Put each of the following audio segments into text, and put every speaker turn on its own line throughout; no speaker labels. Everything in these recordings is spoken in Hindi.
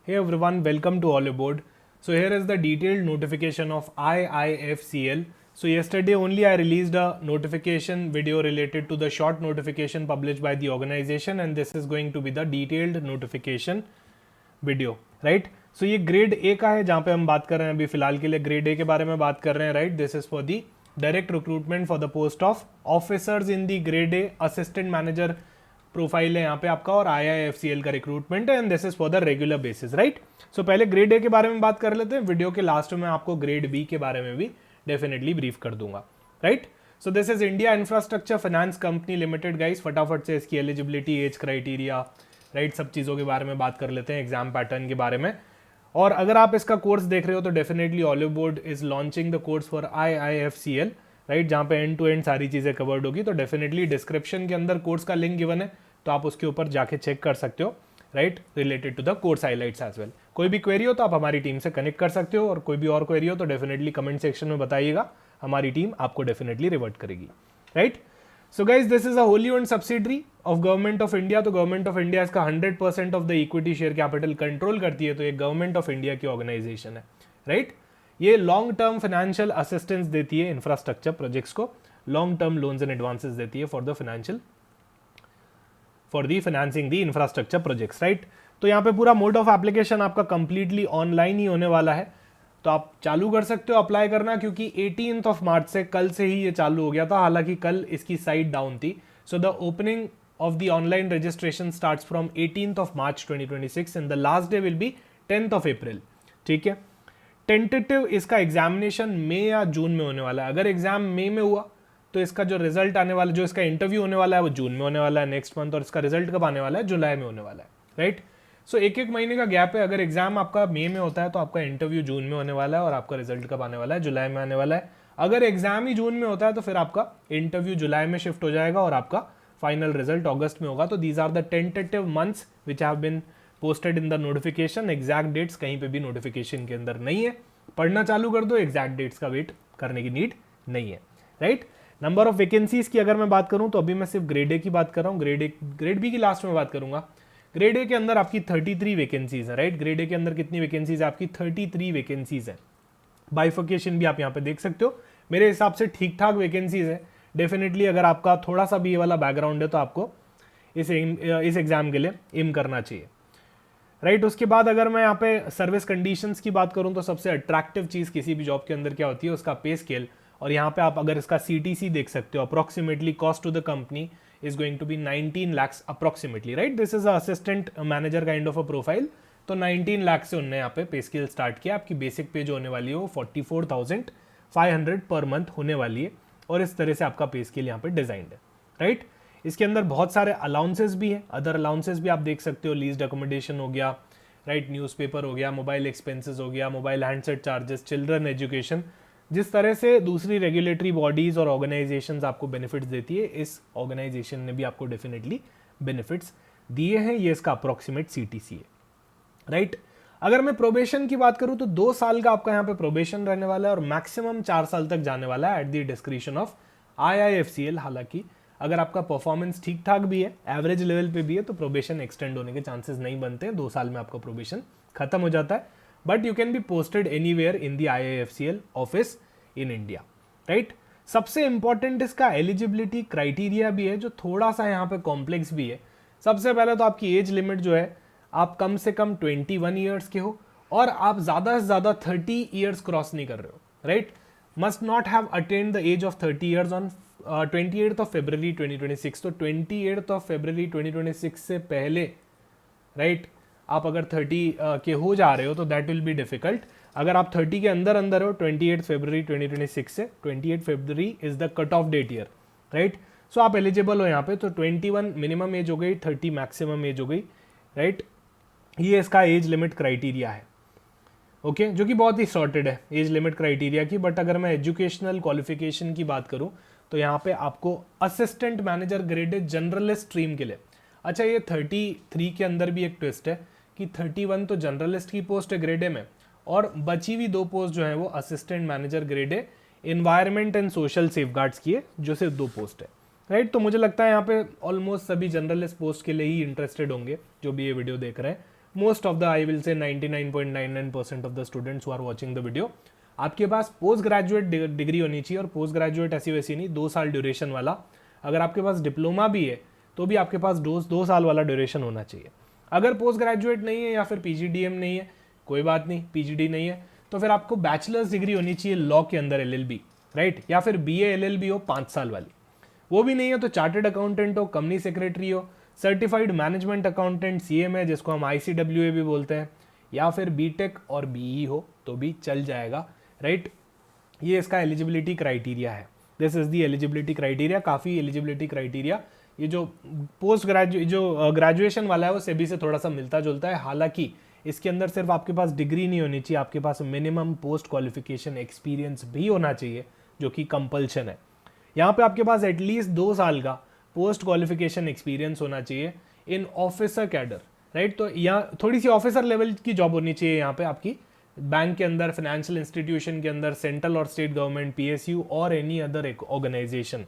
Hey everyone, welcome to All Aboard. So here is the detailed notification of IIFCL. So yesterday only I released a notification video related to the short notification published by the organization, and this is going to be the detailed notification video, right? So ये ग्रेड ए का है, जहाँ पे हम बात कर रहे हैं अभी फिलहाल के लिए ग्रेड ए के बारे में बात कर रहे हैं, right? This is for the direct recruitment for the post of officers in the grade A assistant manager profile है यहाँ पे आपका, और IIFCL का रिक्रूटमेंट है, and this is for the regular basis, right? So पहले ग्रेड ए के बारे में बात कर लेते हैं. वीडियो के लास्ट में आपको ग्रेड बी के बारे में भी डेफिनेटली ब्रीफ कर दूंगा, right? So this is India infrastructure finance company limited. Guys फटाफट से इसकी एलिजिबिलिटी, एज क्राइटेरिया, राइट, सब चीज़ों के बारे में बात कर लेते हैं, एग्जाम पैटर्न के बारे में. और अगर आप इसका कोर्स देख रहे हो तो definitely olive board is launching the course for IIFCL, right, जहाँ पे एंड टू एंड सारी चीज़ें कवर्ड होगी. तो डेफिनेटली डिस्क्रिप्शन के अंदर कोर्स का लिंक गिवन है, तो आप उसके ऊपर जाके चेक कर सकते हो, right, related to the course highlights as well. कोई भी क्वेरी हो तो आप हमारी टीम से कनेक्ट कर सकते हो, और कोई भी और क्वेरी हो तो डेफिनेटली कमेंट सेक्शन में बताइएगा, हमारी टीम आपको डेफिनेटली रिवर्ट करेगी, right? So guys this is a wholly owned subsidiary of government of India. तो गवर्नमेंट ऑफ इंडिया इसका 100% of the equity share capital control करती है, तो ये गवर्नमेंट ऑफ इंडिया की ऑर्गेनाइजेशन है, राइट? ये लॉन्ग टर्म फाइनेंशियल असिस्टेंस देती है इंफ्रास्ट्रक्चर प्रोजेक्ट्स को, long term loans and advances देती है for the financing the infrastructure projects, right? तो यहाँ पे पूरा मोड ऑफ एप्लीकेशन आपका कंप्लीटली ऑनलाइन ही होने वाला है, तो आप चालू कर सकते हो अप्लाई करना, क्योंकि 18th ऑफ मार्च से, कल से ही ये चालू हो गया था. हालांकि कल इसकी साइट डाउन थी. So the opening of the online registration starts from 18th of March 2026 and the last day will be 10th of April, ठीक है? टेंटेटिव इसका एग्जामिनेशन मई या जून में होने वाला है. अगर एग्जाम मई में हुआ तो इसका जो रिजल्ट आने वाला, जो इसका इंटरव्यू होने वाला है, वो जून में होने वाला है नेक्स्ट मंथ, और इसका रिजल्ट कब आने वाला है? जुलाई में होने वाला है, राइट? सो एक एक महीने का गैप है. अगर एग्जाम आपका मई में होता है तो आपका इंटरव्यू जून में होने वाला है, और आपका रिजल्ट कब आने वाला है? जुलाई में आने वाला है. अगर एग्जाम ही जून में होता है तो फिर आपका इंटरव्यू जुलाई में शिफ्ट हो जाएगा, और आपका फाइनल रिजल्ट अगस्त में होगा. तो these are the tentative months which have been posted in the notification. Exact dates कहीं पे भी नोटिफिकेशन के अंदर नहीं है. पढ़ना चालू कर दो, एग्जैक्ट डेट्स का वेट करने की नीड नहीं है, राइट? नंबर ऑफ वैकेंसीज की अगर मैं बात करूं तो अभी मैं सिर्फ ग्रेड ए की बात कर रहा हूं. ग्रेड बी की लास्ट में बात करूंगा. ग्रेड ए के अंदर आपकी 33 वैकेंसीज है, राइट? ग्रेड ए के अंदर कितनी वैकेंसीज है? आपकी 33 वैकेंसीज है. बाइफिकेशन भी आप यहाँ पे देख सकते हो. मेरे हिसाब से ठीक ठाक वैकेंसीज है. डेफिनेटली अगर आपका थोड़ा सा भी ये वाला बैकग्राउंड है तो आपको इस एग्जाम के लिए एम करना चाहिए, राइट? उसके बाद अगर मैं यहाँ पे सर्विस कंडीशंस की बात करूँ तो सबसे अट्रैक्टिव चीज़ किसी भी जॉब के अंदर क्या होती है? उसका पे स्केल. और यहाँ पे आप अगर इसका CTC देख सकते हो, approximately cost to the company is going to be 19 lakhs approximately, right? This is a assistant manager kind of a profile. तो 19 लाख से उन्होंने यहाँ पे पे स्केल स्टार्ट किया. आपकी बेसिक पे जो होने वाली है वो 44,500 पर मंथ होने वाली है, और इस तरह से आपका पे स्केल यहाँ पे डिजाइंड है, राइट? इसके अंदर बहुत सारे अलाउंसेस भी हैं. अदर अलाउंसेस भी आप देख सकते हो. लीज्ड अकोमोडेशन हो गया, राइट, न्यूज़पेपर हो गया, मोबाइल एक्सपेंसेस हो गया, mobile handset charges, children education. जिस तरह से दूसरी रेगुलेटरी बॉडीज और ऑर्गेनाइजेशंस आपको बेनिफिट्स देती है, इस ऑर्गेनाइजेशन ने भी आपको डेफिनेटली बेनिफिट्स दिए हैं. ये इसका अप्रोक्सीमेट CTC है, राइट? अगर मैं प्रोबेशन की बात करूं तो 2 साल का आपका यहाँ पे प्रोबेशन रहने वाला है, और मैक्सिमम 4 साल तक जाने वाला है at the description of IIFCL. हालांकि अगर आपका परफॉर्मेंस ठीक ठाक भी है, एवरेज लेवल पे भी है, तो प्रोबेशन एक्सटेंड होने के चांसेस नहीं बनते. 2 साल में आपका प्रोबेशन खत्म हो जाता है. But you can be posted anywhere in the IIFCL office in India, right? सबसे इंपॉर्टेंट इसका एलिजिबिलिटी क्राइटेरिया भी है, जो थोड़ा सा यहाँ पे कॉम्प्लेक्स भी है. सबसे पहले तो आपकी एज लिमिट जो है, आप कम से कम 21 ईयर्स के हो, और आप ज़्यादा से ज़्यादा 30 ईयर्स क्रॉस नहीं कर रहे हो, right? Must not have attend the age of 30 years on 28th of February 2026. तो 28th ऑफ February 2026 से पहले, राइट, आप अगर 30 के हो जा रहे हो तो दैट विल बी डिफिकल्ट. अगर आप 30 के अंदर अंदर हो, 28 February 2026 से 28 February is the cut off date year, right? So आप एलिजिबल हो यहाँ पे. तो 21 मिनिमम एज हो गई, 30 मैक्सिमम एज हो गई, राइट? ये इसका एज लिमिट क्राइटेरिया है, ओके, जो कि बहुत ही सॉर्टेड है एज लिमिट क्राइटेरिया की. बट अगर मैं एजुकेशनल क्वालिफिकेशन की बात करूँ तो यहाँ पे आपको assistant manager graded generalist stream के लिए, अच्छा, ये 33 के अंदर भी एक ट्विस्ट है कि 31 तो जनरलिस्ट की पोस्ट है ग्रेड ए में, और बची हुई 2 पोस्ट जो है वो assistant manager grade A environment and social safeguards की है, जो सिर्फ 2 पोस्ट है, राइट? तो मुझे लगता है यहाँ पे ऑलमोस्ट सभी जनरलिस्ट पोस्ट के लिए ही इंटरेस्टेड होंगे जो भी ये वीडियो देख रहे हैं. Most of the I will say 99.99% of the students who are watching the video, आपके पास पोस्ट ग्रेजुएट डिग्री होनी चाहिए। और पोस्ट ग्रेजुएट ऐसी वैसी नहीं, 2 साल ड्यूरेशन वाला। अगर आपके पास डिप्लोमा भी है तो भी आपके पास 2 साल वाला ड्यूरेशन होना चाहिए। अगर पोस्ट ग्रेजुएट नहीं है या फिर पीजीडीएम नहीं है, कोई बात नहीं, पीजीडी नहीं है तो फिर आपको बैचलर्स डिग्री होनी चाहिए लॉ के अंदर, एलएलबी, राइट, या फिर बीए एलएलबी हो 5 साल वाली। वो भी नहीं है तो चार्टर्ड अकाउंटेंट हो, कंपनी सेक्रेटरी हो, सर्टिफाइड मैनेजमेंट अकाउंटेंट सीएम है जिसको हम आईसीडब्ल्यूए भी बोलते हैं, या फिर बीटेक और बीई हो तो भी चल जाएगा, राइट। ये इसका एलिजिबिलिटी क्राइटेरिया है। This is the eligibility criteria. काफ़ी एलिजिबिलिटी क्राइटेरिया ये जो ग्रेजुएशन वाला है वो सेबी से थोड़ा सा मिलता जुलता है। हालांकि इसके अंदर सिर्फ आपके पास डिग्री नहीं होनी चाहिए, आपके पास मिनिमम पोस्ट क्वालिफिकेशन एक्सपीरियंस भी होना चाहिए, जो कि कंपल्शन है। यहाँ पे आपके पास एटलीस्ट 2 साल का पोस्ट क्वालिफिकेशन एक्सपीरियंस होना चाहिए इन ऑफिसर कैडर, राइट। तो यहाँ थोड़ी सी ऑफिसर लेवल की जॉब होनी चाहिए यहाँ पे आपकी, बैंक के अंदर, फाइनेंशियल इंस्टीट्यूशन के अंदर, सेंट्रल और स्टेट गवर्नमेंट, पीएसयू और एनी अदर ऑर्गेनाइजेशन।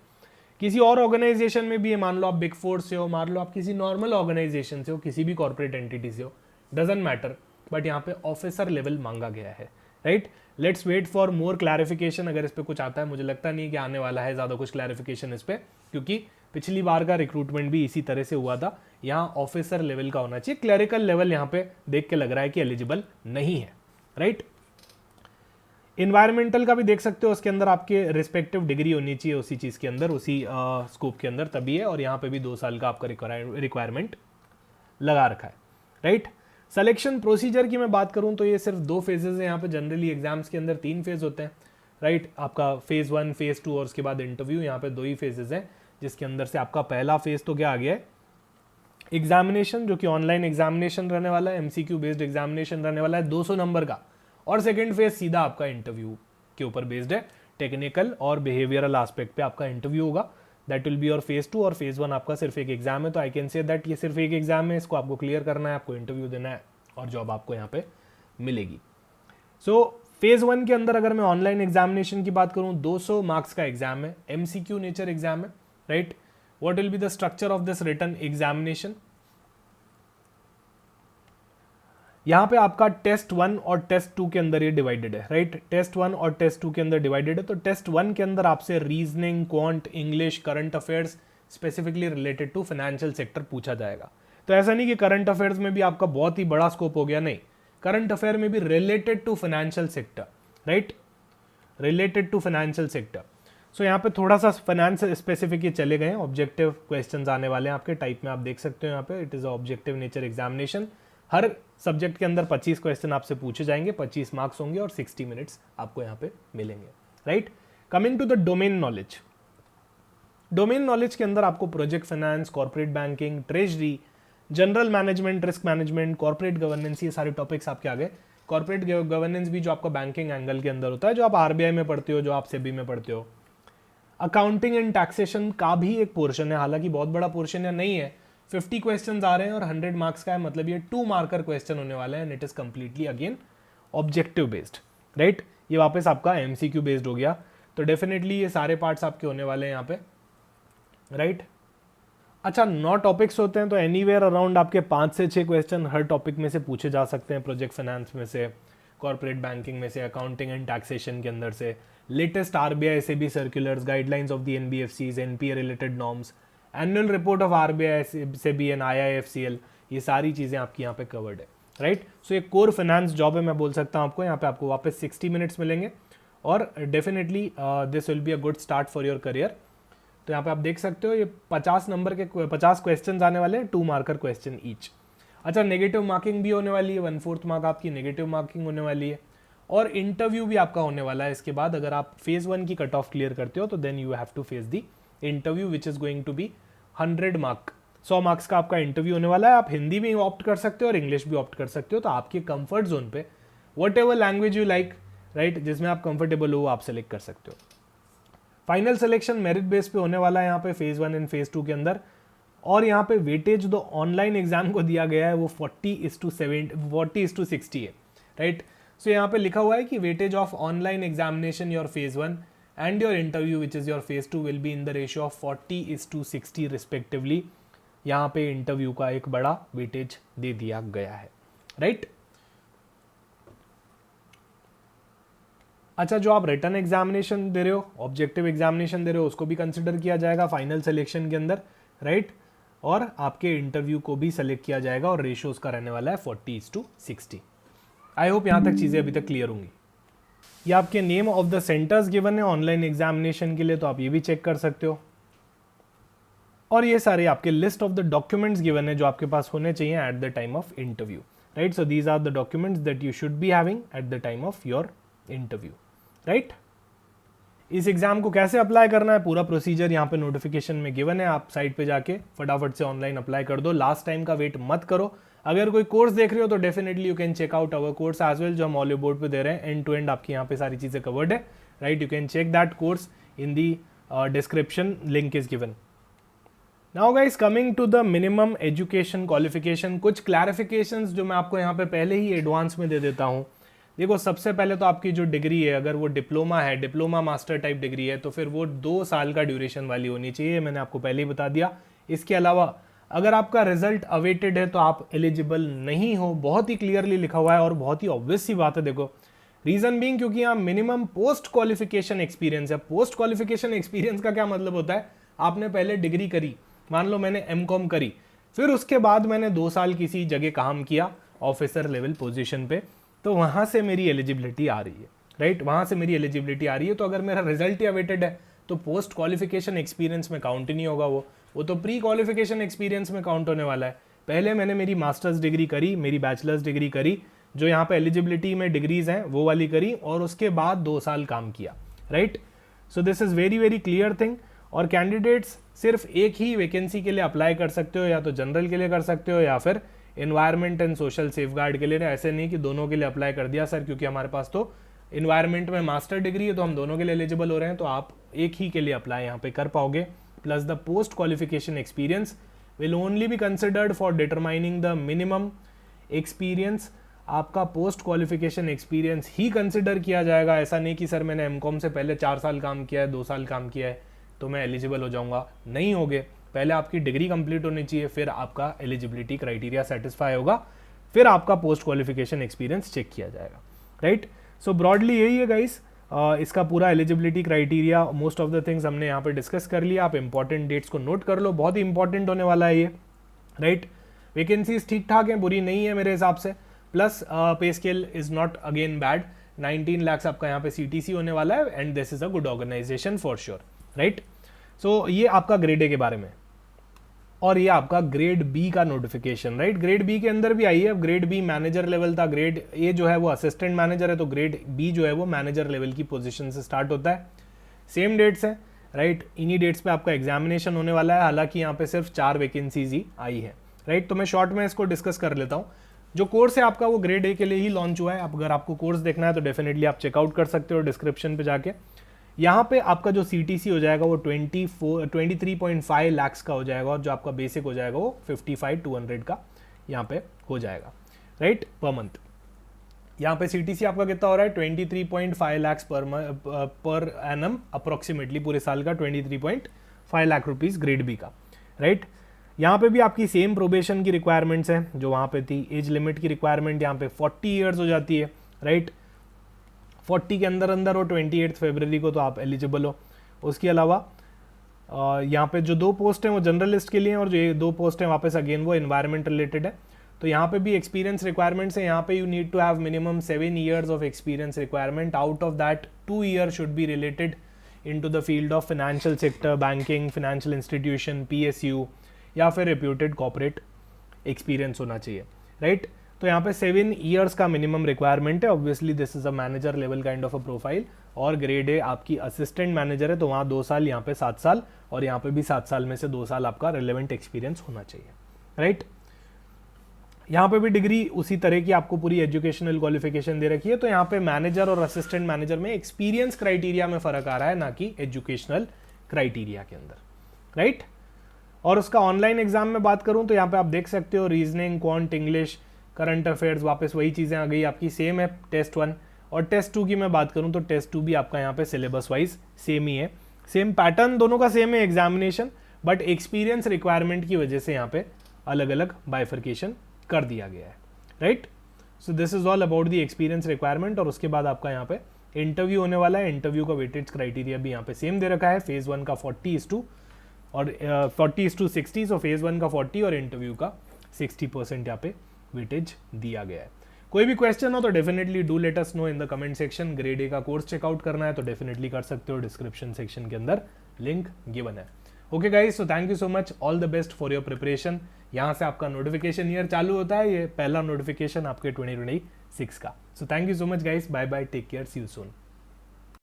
किसी और ऑर्गेनाइजेशन में भी है, मान लो आप बिग फोर से हो, मान लो आप किसी नॉर्मल ऑर्गेनाइजेशन से हो, किसी भी कॉर्पोरेट एंटिटी से हो, डजेंट मैटर, बट यहाँ पे ऑफिसर लेवल मांगा गया है, right. Let's wait for more clarification अगर इस पर कुछ आता है। मुझे लगता नहीं कि आने वाला है ज़्यादा कुछ क्लैरिफिकेशन इस पर, क्योंकि पिछली बार का रिक्रूटमेंट भी इसी तरह से हुआ था। यहाँ ऑफिसर लेवल का होना चाहिए, क्लरिकल लेवल यहाँ पे देख के लग रहा है कि एलिजिबल नहीं है, राइट। इन्वायरमेंटल का भी देख सकते हो, उसके अंदर आपके रिस्पेक्टिव डिग्री होनी चाहिए उसी चीज़ के अंदर, उसी स्कोप के अंदर, तभी है। और यहाँ पे भी 2 साल का आपका रिक्वायरमेंट लगा रखा है, राइट। सिलेक्शन प्रोसीजर की मैं बात करूँ तो ये सिर्फ 2 फेजेज है यहाँ पे। जनरली एग्जाम्स के अंदर 3 फेज होते हैं, राइट। आपका फेज 1, फेज 2 और उसके बाद इंटरव्यू। यहाँ पे 2 ही फेजेज हैं, जिसके अंदर से आपका पहला फेज तो क्या आ गया है, एग्जामिनेशन, जो कि ऑनलाइन एग्जामिनेशन रहने वाला है, एमसीक्यू बेस्ड एग्जामिनेशन रहने वाला है 200 नंबर का। और सेकंड फेज सीधा आपका इंटरव्यू के ऊपर बेस्ड है, टेक्निकल और बिहेवियरल एस्पेक्ट पे आपका इंटरव्यू होगा। That will be your phase 2। और फेज 1 आपका सिर्फ एक एग्जाम है, तो आई कैन से दैट ये सिर्फ एक एग्जाम है, इसको आपको क्लियर करना है, आपको इंटरव्यू देना है और जॉब आपको यहाँ पे मिलेगी। सो फेज 1 के अंदर अगर मैं ऑनलाइन एग्जामिनेशन की बात करूँ, 200 मार्क्स का एग्जाम है, एमसीक्यू नेचर एग्जाम है, right. What will be the structure of this written examination? यहाँ पे आपका टेस्ट 1 और टेस्ट 2 के अंदर ये डिवाइडेड है, राइट। टेस्ट 1 और टेस्ट 2 के अंदर डिवाइडेड है। तो टेस्ट 1 के अंदर आपसे reasoning, quant, English, current affairs specifically related to financial sector पूछा जाएगा। तो ऐसा नहीं कि करंट अफेयर्स में भी आपका बहुत ही बड़ा स्कोप हो गया, नहीं, करंट अफेयर में भी related to financial sector, right, related to financial sector. So यहाँ पे थोड़ा सा फाइनेंस स्पेसिफिक ये चले गए हैं। ऑब्जेक्टिव क्वेश्चंस आने वाले हैं आपके टाइप में, आप देख सकते हो यहाँ पे, it is objective nature examination. Her subject के अंदर 25 क्वेश्चन आपसे पूछे जाएंगे, 25 मार्क्स होंगे और 60 मिनट्स आपको यहाँ पे मिलेंगे, right. Coming to the domain knowledge. Domain knowledge के अंदर आपको project finance, corporate banking, treasury, general management, risk management, corporate governance, ये सारे टॉपिक्स आपके आ गए। कॉर्पोरेट गवर्नेंस भी जो आपका बैंकिंग एंगल के अंदर होता है, जो आप आरबीआई में पढ़ते हो, जो आप सेबी में पढ़ते हो। अकाउंटिंग एंड टैक्सेशन का भी एक पोर्शन है, हालांकि बहुत बड़ा पोर्शन है नहीं है। 50 क्वेश्चंस आ रहे हैं और 100 मार्क्स का है, मतलब ये 2 मार्कर क्वेश्चन होने वाला है, and it is completely again objective based, right. ये वापस आपका एमसीक्यू बेस्ड हो गया। तो डेफिनेटली ये सारे पार्ट्स आपके होने वाले हैं यहाँ पे, राइट। अच्छा, 9 टॉपिक्स होते हैं, तो एनीवेयर अराउंड आपके 5 से 6 क्वेश्चन हर टॉपिक में से पूछे जा सकते हैं। प्रोजेक्ट फाइनेंस में से, कॉर्पोरेट बैंकिंग में से, अकाउंटिंग एंड टैक्सेशन के अंदर से, latest RBI SEBI circulars, guidelines of the NBFCs, NPA related norms, annual report of RBI SEBI and IIFCL, ये सारी चीज़ें आपकी यहाँ पे कवर्ड है, राइट। सो ये कोर फाइनेंस जॉब है, मैं बोल सकता हूँ आपको। यहाँ पे आपको वापस 60 मिनट्स मिलेंगे और definitely this will be a good start for your career. तो यहाँ पे आप देख सकते हो ये 50 नंबर के 50 क्वेश्चन आने वाले हैं, 2 मार्कर क्वेश्चन ईच। अच्छा, नेगेटिव मार्किंग भी होने वाली है, 1/4 मार्क आपकी नेगेटिव मार्किंग होने वाली है, और इंटरव्यू भी आपका होने वाला है इसके बाद। अगर आप फेज 1 की कट ऑफ क्लियर करते हो तो then you have to face the interview which is going to be 100 mark, 100 marks का आपका इंटरव्यू होने वाला है। आप हिंदी भी ऑप्ट कर सकते हो और इंग्लिश भी ऑप्ट कर सकते हो, तो आपके कंफर्ट जोन पे what ever language you like, right, जिसमें आप कंफर्टेबल हो आप सेलेक्ट कर सकते हो। फाइनल सिलेक्शन मेरिट बेस पे होने वाला है यहाँ पे फेज 1 एंड फेज 2 के अंदर। और यहाँ पे वेटेज जो ऑनलाइन एग्जाम को दिया गया है वो 40:60 है, राइट। सो यहाँ पे लिखा हुआ है कि weightage of online examination your phase 1 and your interview which is your phase 2 will be in the ratio of 40:60 respectively. यहाँ पे इंटरव्यू का एक बड़ा वेटेज दे दिया गया है, राइट। अच्छा, जो आप रिटन एग्जामिनेशन दे रहे हो, ऑब्जेक्टिव एग्जामिनेशन दे रहे हो, उसको भी कंसिडर किया जाएगा फाइनल सिलेक्शन के अंदर, राइट। और आपके इंटरव्यू को भी सेलेक्ट किया जाएगा और रेशियो उसका रहने वाला है 40:60। आई होप यहां तक चीजें अभी तक क्लियर होंगी। ये आपके name of the centres given है ऑनलाइन एग्जामिनेशन के लिए, तो आप ये भी चेक कर सकते हो। और ये सारे आपके list of the documents given है जो आपके पास होने चाहिए at the time of interview, right. So these are the documents that you should be having at the time of your interview, right. इस एग्जाम को कैसे अप्लाई करना है, पूरा प्रोसीजर यहाँ पे नोटिफिकेशन में गिवन है। आप साइट पे जाके फटाफट से ऑनलाइन अप्लाई कर दो, लास्ट टाइम का वेट मत करो। अगर कोई कोर्स देख रहे हो तो definitely you can check out our course as well, जो हम ऑलिव बोर्ड पे दे रहे हैं। एंड टू एंड आपकी यहाँ पे सारी चीजें कवर्ड है, right. You can check that course in the description, link is given. Now guys, coming to the minimum education qualification, कुछ क्लैरिफिकेशंस जो मैं आपको यहाँ पे पहले ही एडवांस में दे देता हूँ। देखो, सबसे पहले तो आपकी जो डिग्री है, अगर वो डिप्लोमा है, डिप्लोमा मास्टर टाइप डिग्री है, तो फिर वो 2 साल का ड्यूरेशन वाली होनी चाहिए, मैंने आपको पहले ही बता दिया। इसके अलावा अगर आपका रिजल्ट अवेटेड है तो आप एलिजिबल नहीं हो, बहुत ही क्लियरली लिखा हुआ है और बहुत ही ऑब्वियस सी बात है। देखो, रीजन बीइंग क्योंकि यहाँ मिनिमम पोस्ट क्वालिफिकेशन एक्सपीरियंस है। पोस्ट क्वालिफिकेशन एक्सपीरियंस का क्या मतलब होता है, आपने पहले डिग्री करी, मान लो मैंने एमकॉम करी, फिर उसके बाद मैंने 2 साल किसी जगह काम किया ऑफिसर लेवल पोजीशन पे, तो वहां से मेरी एलिजिबिलिटी आ रही है, राइट। वहां से मेरी एलिजिबिलिटी आ रही है। तो अगर मेरा रिजल्ट ही अवेटेड है तो पोस्ट क्वालिफिकेशन एक्सपीरियंस में काउंट ही नहीं होगा, वो तो प्री क्वालिफिकेशन एक्सपीरियंस में काउंट होने वाला है। पहले मैंने मेरी मास्टर्स डिग्री करी, मेरी बैचलर्स डिग्री करी, जो यहाँ पे एलिजिबिलिटी में डिग्रीज हैं वो वाली करी, और उसके बाद 2 साल काम किया, right. So this is very very clear thing. और कैंडिडेट्स सिर्फ एक ही वैकेंसी के लिए अप्लाई कर सकते हो, या तो जनरल के लिए कर सकते हो या फिर एनवायरमेंट एंड सोशल सेफगार्ड के लिए। ऐसे नहीं कि दोनों के लिए अप्लाई कर दिया सर, क्योंकि हमारे पास तो एनवायरमेंट में मास्टर डिग्री है तो हम दोनों के लिए एलिजिबल हो रहे हैं, तो आप एक ही के लिए अप्लाई यहाँ पे कर पाओगे। Plus the post qualification experience will only be considered for determining the minimum experience. आपका पोस्ट क्वालिफिकेशन एक्सपीरियंस ही कंसिडर किया जाएगा। ऐसा नहीं कि सर मैंने एमकॉम से पहले 4 साल काम किया है, 2 साल काम किया है तो मैं एलिजिबल हो जाऊंगा, नहीं होगे। पहले आपकी डिग्री कंप्लीट होनी चाहिए, फिर आपका एलिजिबिलिटी क्राइटेरिया सेटिस्फाई होगा, फिर आपका पोस्ट क्वालिफिकेशन एक्सपीरियंस चेक किया जाएगा, राइट। सो ब्रॉडली यही है गाइस, इसका पूरा eligibility criteria, most of the things हमने यहाँ पे डिस्कस कर लिया। आप इंपॉर्टेंट डेट्स को नोट कर लो, बहुत ही इंपॉर्टेंट होने वाला है ये, राइट। वैकेंसीज ठीक ठाक है, बुरी नहीं है मेरे हिसाब से। Plus pay scale is not again bad, 19 lakh आपका यहाँ पे CTC होने वाला है, and this is a good organisation for sure, right. So ये आपका ग्रेड ए के बारे में। और ये आपका ग्रेड बी का नोटिफिकेशन, राइट। ग्रेड बी के अंदर भी आई है। ग्रेड बी मैनेजर लेवल था, ग्रेड ए जो है वो असिस्टेंट मैनेजर है, तो ग्रेड बी जो है वो मैनेजर लेवल की पोजीशन से स्टार्ट होता है। सेम डेट्स है, राइट। इन्हीं डेट्स पे आपका एग्जामिनेशन होने वाला है। हालांकि यहाँ पे सिर्फ 4 वैकेंसीज ही आई है, राइट। तो मैं शॉर्ट में इसको डिस्कस कर लेता हूँ। जो कोर्स है आपका वो ग्रेड ए के लिए ही लॉन्च हुआ है। अगर आपको कोर्स देखना है तो डेफिनेटली आप चेकआउट कर सकते हो डिस्क्रिप्शन पे जाके। यहाँ पे आपका जो CTC हो जाएगा वो 23.5 लाख का हो जाएगा, और जो आपका बेसिक हो जाएगा वो 55,200 का यहाँ पे हो जाएगा, राइट, पर मंथ। यहाँ पे CTC आपका कितना हो रहा है, 23.5 लाख पर एनम अप्रोक्सीमेटली, पूरे साल का 23.5 लाख रुपीज ग्रेड बी का, राइट। यहाँ पे भी आपकी सेम प्रोबेशन की रिक्वायरमेंट्स है जो वहाँ पे थी। एज लिमिट की रिक्वायरमेंट यहाँ पे 40 ईयर्स हो जाती है, राइट। 40 के अंदर अंदर हो 28 फरवरी को तो आप एलिजिबल हो। उसके अलावा यहाँ पे जो 2 पोस्ट हैं वो जनरलिस्ट के लिए हैं, और जो ये 2 पोस्ट हैं वापस अगेन वो एनवायरमेंट रिलेटेड है। तो यहाँ पे भी एक्सपीरियंस रिक्वायरमेंट्स है। यहाँ पे you need to have minimum 7 years of experience requirement, out of that 2 year should be related into the field of financial sector, banking, financial institution, PSU या फिर रेप्यूटेड कॉर्पोरेट एक्सपीरियंस होना चाहिए, राइट। तो यहाँ पे 7 ईयर्स का मिनिमम रिक्वायरमेंट है। Obviously this is a manager level kind of a profile, और ग्रेड ए आपकी असिस्टेंट मैनेजर है तो वहाँ 2 साल, यहाँ पे 7 साल, और यहाँ पे भी 7 साल में से 2 साल आपका रिलेवेंट एक्सपीरियंस होना चाहिए, राइट। यहाँ पे भी डिग्री उसी तरह की आपको पूरी एजुकेशनल क्वालिफिकेशन दे रखी है। तो यहाँ पे मैनेजर और असिस्टेंट मैनेजर में एक्सपीरियंस क्राइटेरिया में फर्क आ रहा है, ना कि एजुकेशनल क्राइटेरिया के अंदर, राइट। और उसका ऑनलाइन एग्जाम में बात करूं तो यहाँ पे आप देख सकते हो reasoning, quant, English, current affairs, वापस वही चीज़ें आ गई आपकी, सेम है टेस्ट 1। और टेस्ट 2 की मैं बात करूं तो टेस्ट 2 भी आपका यहाँ पे सिलेबस वाइज सेम ही है, सेम पैटर्न दोनों का सेम है एग्जामिनेशन, बट एक्सपीरियंस रिक्वायरमेंट की वजह से यहाँ पे अलग अलग बाइफर्केशन कर दिया गया है, right. So this is all about the experience requirement. और उसके बाद आपका यहाँ पे इंटरव्यू होने वाला है। इंटरव्यू का वेटेज क्राइटेरिया भी यहाँ पे सेम दे रखा है, फेज 1 का 40:2 और 40:60, सो फेज 1 का 40 और इंटरव्यू का 60% यहाँ पे वेटेज दिया गया है। कोई भी क्वेश्चन हो तो definitely do let us know in the comment section. Grade A का कोर्स चेकआउट करना है तो डेफिनेटली कर सकते हो, डिस्क्रिप्शन सेक्शन के अंदर लिंक गिवन है। Okay guys, so thank you so much, all the best for your preparation. यहाँ से आपका नोटिफिकेशन ईयर चालू होता है, ये पहला नोटिफिकेशन आपके 2026 का। So thank you so much guys, bye bye, take care, see you soon.